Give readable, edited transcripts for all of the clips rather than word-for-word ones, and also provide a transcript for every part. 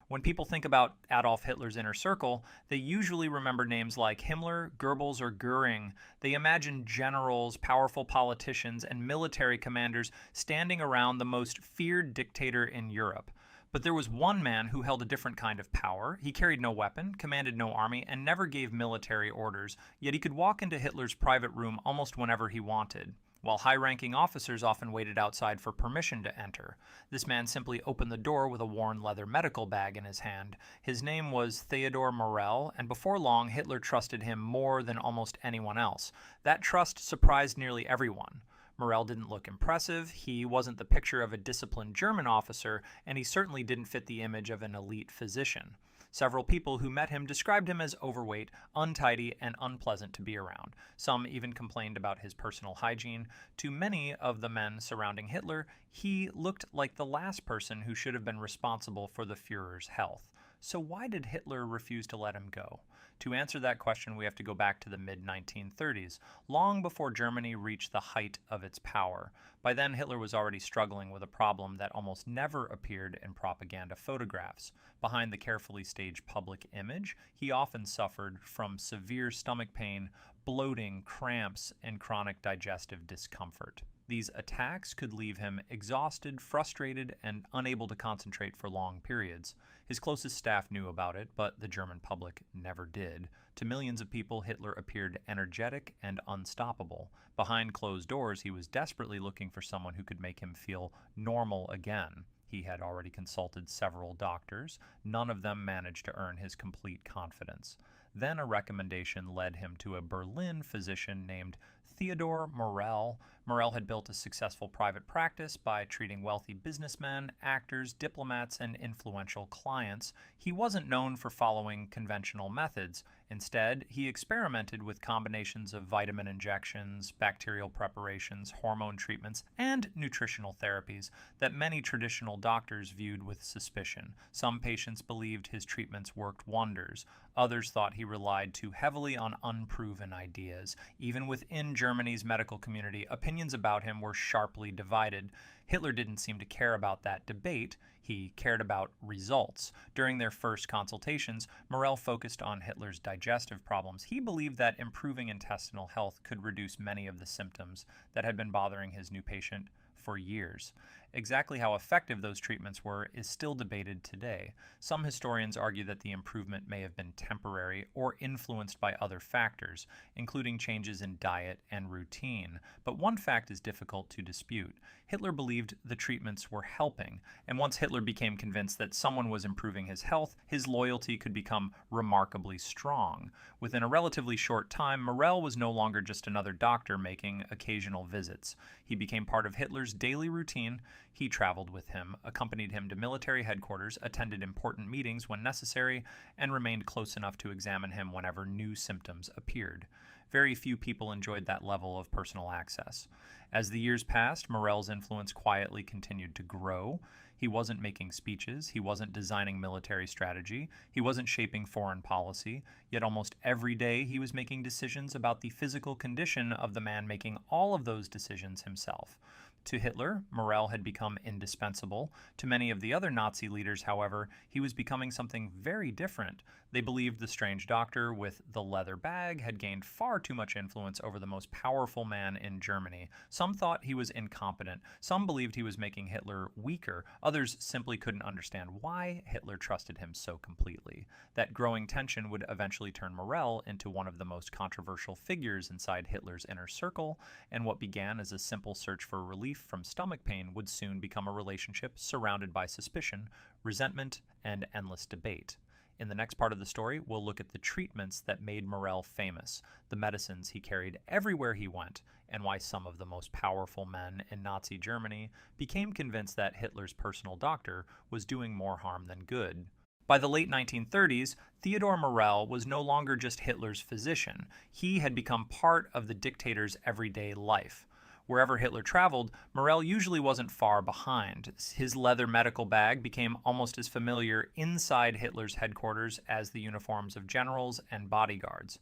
When people think about Adolf Hitler's inner circle, they usually remember names like Himmler, Goebbels, or Goering. They imagine generals, powerful politicians, and military commanders standing around the most feared dictator in Europe. But there was one man who held a different kind of power. He carried no weapon, commanded no army, and never gave military orders, yet he could walk into Hitler's private room almost whenever he wanted, while high-ranking officers often waited outside for permission to enter. This man simply opened the door with a worn leather medical bag in his hand. His name was Theodor Morell, and before long Hitler trusted him more than almost anyone else. That trust surprised nearly everyone. Morell didn't look impressive, he wasn't the picture of a disciplined German officer, and he certainly didn't fit the image of an elite physician. Several people who met him described him as overweight, untidy, and unpleasant to be around. Some even complained about his personal hygiene. To many of the men surrounding Hitler, he looked like the last person who should have been responsible for the Führer's health. So why did Hitler refuse to let him go? To answer that question, we have to go back to the mid-1930s, long before Germany reached the height of its power. By then, Hitler was already struggling with a problem that almost never appeared in propaganda photographs. Behind the carefully staged public image, he often suffered from severe stomach pain, bloating, cramps, and chronic digestive discomfort. These attacks could leave him exhausted, frustrated, and unable to concentrate for long periods. His closest staff knew about it, but the German public never did. To millions of people, Hitler appeared energetic and unstoppable. Behind closed doors, he was desperately looking for someone who could make him feel normal again. He had already consulted several doctors. None of them managed to earn his complete confidence. Then a recommendation led him to a Berlin physician named Theodor Morell. Morell had built a successful private practice by treating wealthy businessmen, actors, diplomats, and influential clients. He wasn't known for following conventional methods. Instead, he experimented with combinations of vitamin injections, bacterial preparations, hormone treatments, and nutritional therapies that many traditional doctors viewed with suspicion. Some patients believed his treatments worked wonders. Others thought he relied too heavily on unproven ideas. Even within Germany's medical community, opinions about him were sharply divided. Hitler didn't seem to care about that debate. He cared about results. During their first consultations, Morell focused on Hitler's digestive problems. He believed that improving intestinal health could reduce many of the symptoms that had been bothering his new patient for years. Exactly how effective those treatments were is still debated today. Some historians argue that the improvement may have been temporary or influenced by other factors, including changes in diet and routine. But one fact is difficult to dispute. Hitler believed the treatments were helping, and once Hitler became convinced that someone was improving his health, his loyalty could become remarkably strong. Within a relatively short time, Morell was no longer just another doctor making occasional visits. He became part of Hitler's daily routine. He traveled with him, accompanied him to military headquarters, attended important meetings when necessary, and remained close enough to examine him whenever new symptoms appeared. Very few people enjoyed that level of personal access. As the years passed, Morell's influence quietly continued to grow. He wasn't making speeches, he wasn't designing military strategy, he wasn't shaping foreign policy, yet almost every day he was making decisions about the physical condition of the man making all of those decisions himself. To Hitler, Morell had become indispensable. To many of the other Nazi leaders, however, he was becoming something very different. They believed the strange doctor with the leather bag had gained far too much influence over the most powerful man in Germany. Some thought he was incompetent. Some believed he was making Hitler weaker. Others simply couldn't understand why Hitler trusted him so completely. That growing tension would eventually turn Morell into one of the most controversial figures inside Hitler's inner circle, and what began as a simple search for relief from stomach pain would soon become a relationship surrounded by suspicion, resentment, and endless debate. In the next part of the story, we'll look at the treatments that made Morell famous, the medicines he carried everywhere he went, and why some of the most powerful men in Nazi Germany became convinced that Hitler's personal doctor was doing more harm than good. By the late 1930s, Theodor Morell was no longer just Hitler's physician. He had become part of the dictator's everyday life. Wherever Hitler traveled, Morell usually wasn't far behind. His leather medical bag became almost as familiar inside Hitler's headquarters as the uniforms of generals and bodyguards.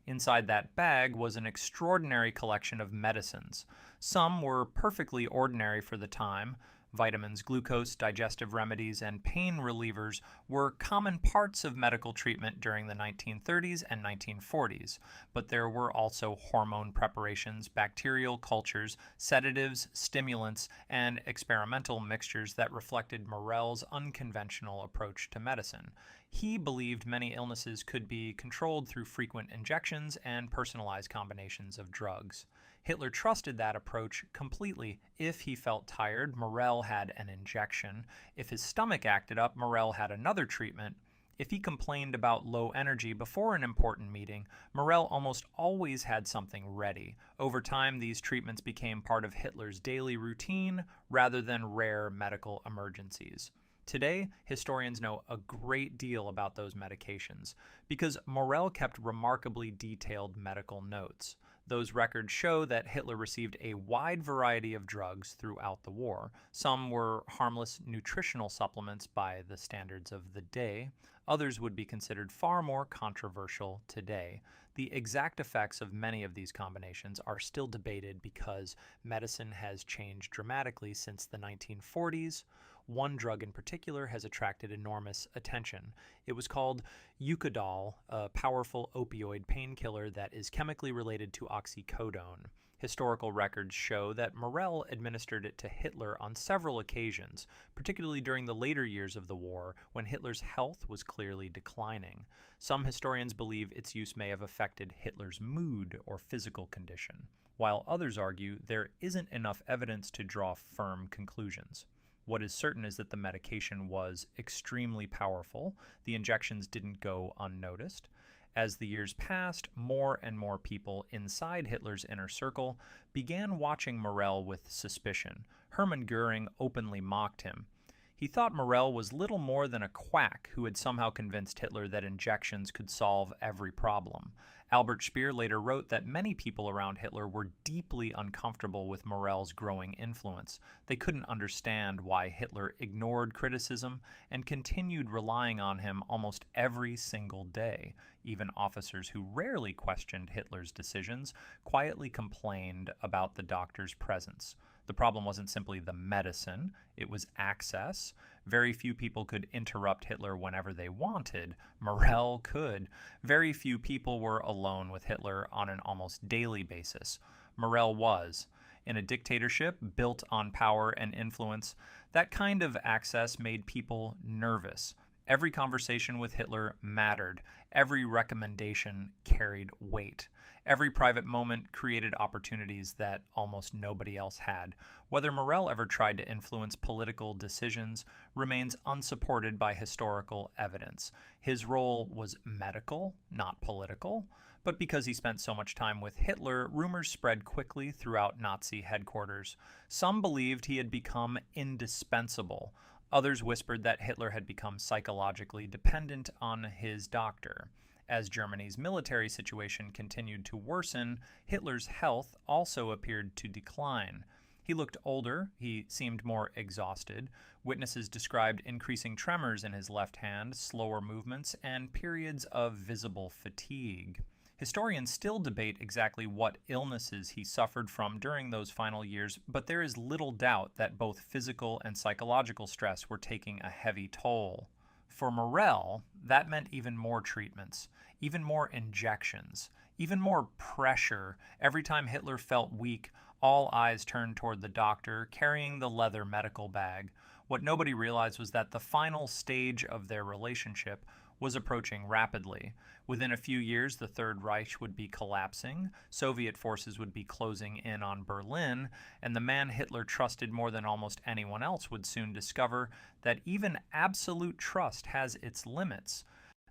Inside that bag was an extraordinary collection of medicines. Some were perfectly ordinary for the time: Vitamins, glucose, digestive remedies, and pain relievers were common parts of medical treatment during the 1930s and 1940s, but there were also hormone preparations, bacterial cultures, sedatives, stimulants, and experimental mixtures that reflected Morell's unconventional approach to medicine. He believed many illnesses could be controlled through frequent injections and personalized combinations of drugs. Hitler trusted that approach completely. If he felt tired, Morell had an injection. If his stomach acted up, Morell had another treatment. If he complained about low energy before an important meeting, Morell almost always had something ready. Over time, these treatments became part of Hitler's daily routine rather than rare medical emergencies. Today, historians know a great deal about those medications because Morell kept remarkably detailed medical notes. Those records show that Hitler received a wide variety of drugs throughout the war. Some were harmless nutritional supplements by the standards of the day. Others would be considered far more controversial today. The exact effects of many of these combinations are still debated because medicine has changed dramatically since the 1940s. One drug in particular has attracted enormous attention. It was called Eucadol, a powerful opioid painkiller that is chemically related to oxycodone. Historical records show that Morell administered it to Hitler on several occasions, particularly during the later years of the war when Hitler's health was clearly declining. Some historians believe its use may have affected Hitler's mood or physical condition, while others argue there isn't enough evidence to draw firm conclusions. What is certain is that the medication was extremely powerful. The injections didn't go unnoticed. As the years passed, more and more people inside Hitler's inner circle began watching Morell with suspicion. Hermann Göring openly mocked him. He thought Morell was little more than a quack who had somehow convinced Hitler that injections could solve every problem. Albert Speer later wrote that many people around Hitler were deeply uncomfortable with Morell's growing influence. They couldn't understand why Hitler ignored criticism and continued relying on him almost every single day. Even officers who rarely questioned Hitler's decisions quietly complained about the doctor's presence. The problem wasn't simply the medicine, it was access. Very few people could interrupt Hitler whenever they wanted. Morell could. Very few people were alone with Hitler on an almost daily basis. Morell was. In a dictatorship built on power and influence, that kind of access made people nervous. Every conversation with Hitler mattered. Every recommendation carried weight. Every private moment created opportunities that almost nobody else had. Whether Morell ever tried to influence political decisions remains unsupported by historical evidence. His role was medical, not political. But because he spent so much time with Hitler, rumors spread quickly throughout Nazi headquarters. Some believed he had become indispensable. Others whispered that Hitler had become psychologically dependent on his doctor. As Germany's military situation continued to worsen, Hitler's health also appeared to decline. He looked older, he seemed more exhausted. Witnesses described increasing tremors in his left hand, slower movements, and periods of visible fatigue. Historians still debate exactly what illnesses he suffered from during those final years, but there is little doubt that both physical and psychological stress were taking a heavy toll. For Morell, that meant even more treatments, even more injections, even more pressure. Every time Hitler felt weak, all eyes turned toward the doctor, carrying the leather medical bag. What nobody realized was that the final stage of their relationship was approaching rapidly. Within a few years, the Third Reich would be collapsing, Soviet forces would be closing in on Berlin, and the man Hitler trusted more than almost anyone else would soon discover that even absolute trust has its limits.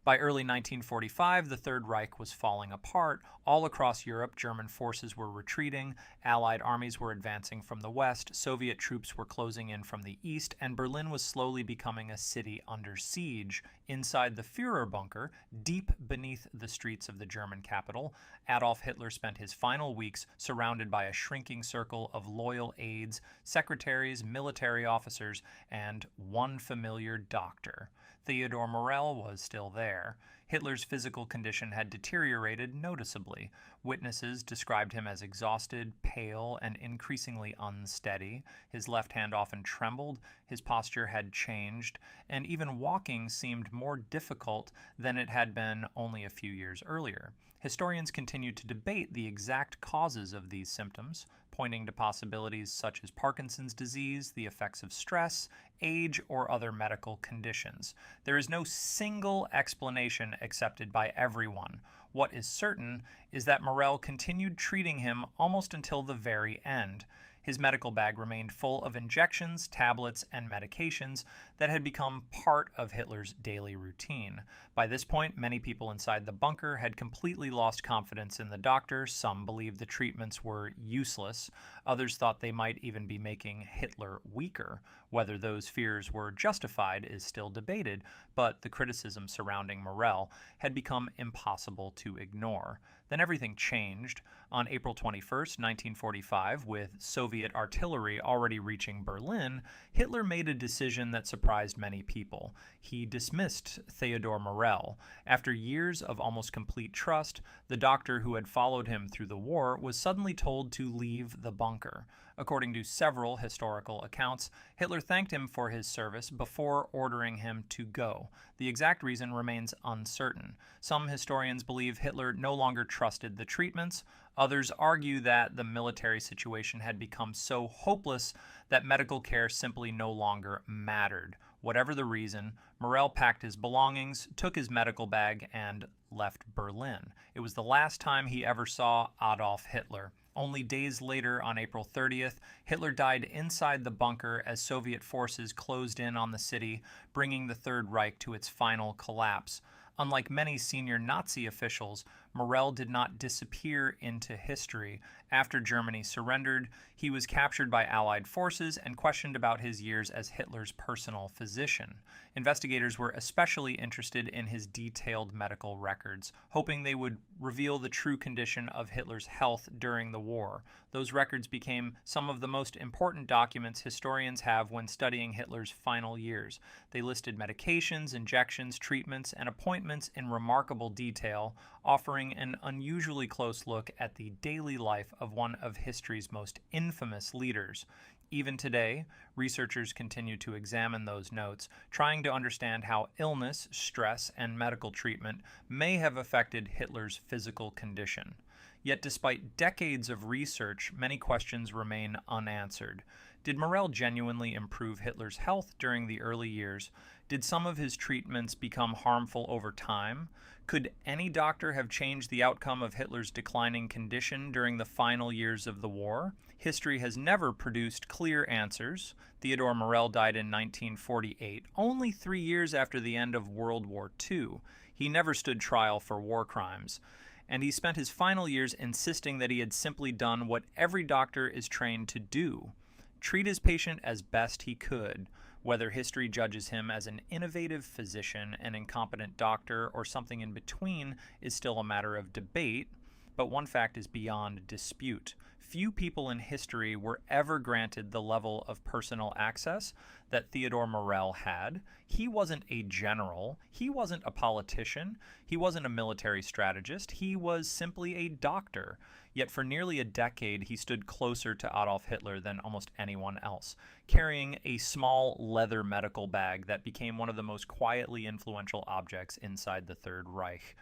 By early 1945, the Third Reich was falling apart. All across Europe, German forces were retreating, Allied armies were advancing from the west, Soviet troops were closing in from the east, and Berlin was slowly becoming a city under siege. Inside the Führerbunker, deep beneath the streets of the German capital, Adolf Hitler spent his final weeks surrounded by a shrinking circle of loyal aides, secretaries, military officers, and one familiar doctor. Theodor Morell was still there. Hitler's physical condition had deteriorated noticeably. Witnesses described him as exhausted, pale, and increasingly unsteady. His left hand often trembled, his posture had changed, and even walking seemed more difficult than it had been only a few years earlier. Historians continued to debate the exact causes of these symptoms, pointing to possibilities such as Parkinson's disease, the effects of stress, age, or other medical conditions. There is no single explanation accepted by everyone. What is certain is that Morell continued treating him almost until the very end. His medical bag remained full of injections, tablets, and medications that had become part of Hitler's daily routine. By this point, many people inside the bunker had completely lost confidence in the doctor. Some believed the treatments were useless. Others thought they might even be making Hitler weaker. Whether those fears were justified is still debated, but the criticism surrounding Morell had become impossible to ignore. Then everything changed. On April 21st, 1945, with Soviet artillery already reaching Berlin, Hitler made a decision that surprised many people. He dismissed Theodor Morell. After years of almost complete trust, the doctor who had followed him through the war was suddenly told to leave the bunker. According to several historical accounts, Hitler thanked him for his service before ordering him to go. The exact reason remains uncertain. Some historians believe Hitler no longer trusted the treatments. Others argue that the military situation had become so hopeless that medical care simply no longer mattered. Whatever the reason, Morell packed his belongings, took his medical bag, and left Berlin. It was the last time he ever saw Adolf Hitler. Only days later, on April 30th, Hitler died inside the bunker as Soviet forces closed in on the city, bringing the Third Reich to its final collapse. Unlike many senior Nazi officials, Morell did not disappear into history. After Germany surrendered, he was captured by Allied forces and questioned about his years as Hitler's personal physician. Investigators were especially interested in his detailed medical records, hoping they would reveal the true condition of Hitler's health during the war. Those records became some of the most important documents historians have when studying Hitler's final years. They listed medications, injections, treatments, and appointments in remarkable detail, offering an unusually close look at the daily life of one of history's most infamous leaders. Even today, researchers continue to examine those notes, trying to understand how illness, stress, and medical treatment may have affected Hitler's physical condition. Yet despite decades of research, many questions remain unanswered. Did Morell genuinely improve Hitler's health during the early years? Did some of his treatments become harmful over time? Could any doctor have changed the outcome of Hitler's declining condition during the final years of the war? History has never produced clear answers. Theodor Morell died in 1948, only 3 years after the end of World War II. He never stood trial for war crimes, and he spent his final years insisting that he had simply done what every doctor is trained to do: treat his patient as best he could. Whether history judges him as an innovative physician, an incompetent doctor, or something in between is still a matter of debate, but one fact is beyond dispute. Few people in history were ever granted the level of personal access that Theodor Morell had. He wasn't a general. He wasn't a politician. He wasn't a military strategist. He was simply a doctor. Yet for nearly a decade, he stood closer to Adolf Hitler than almost anyone else, carrying a small leather medical bag that became one of the most quietly influential objects inside the Third Reich.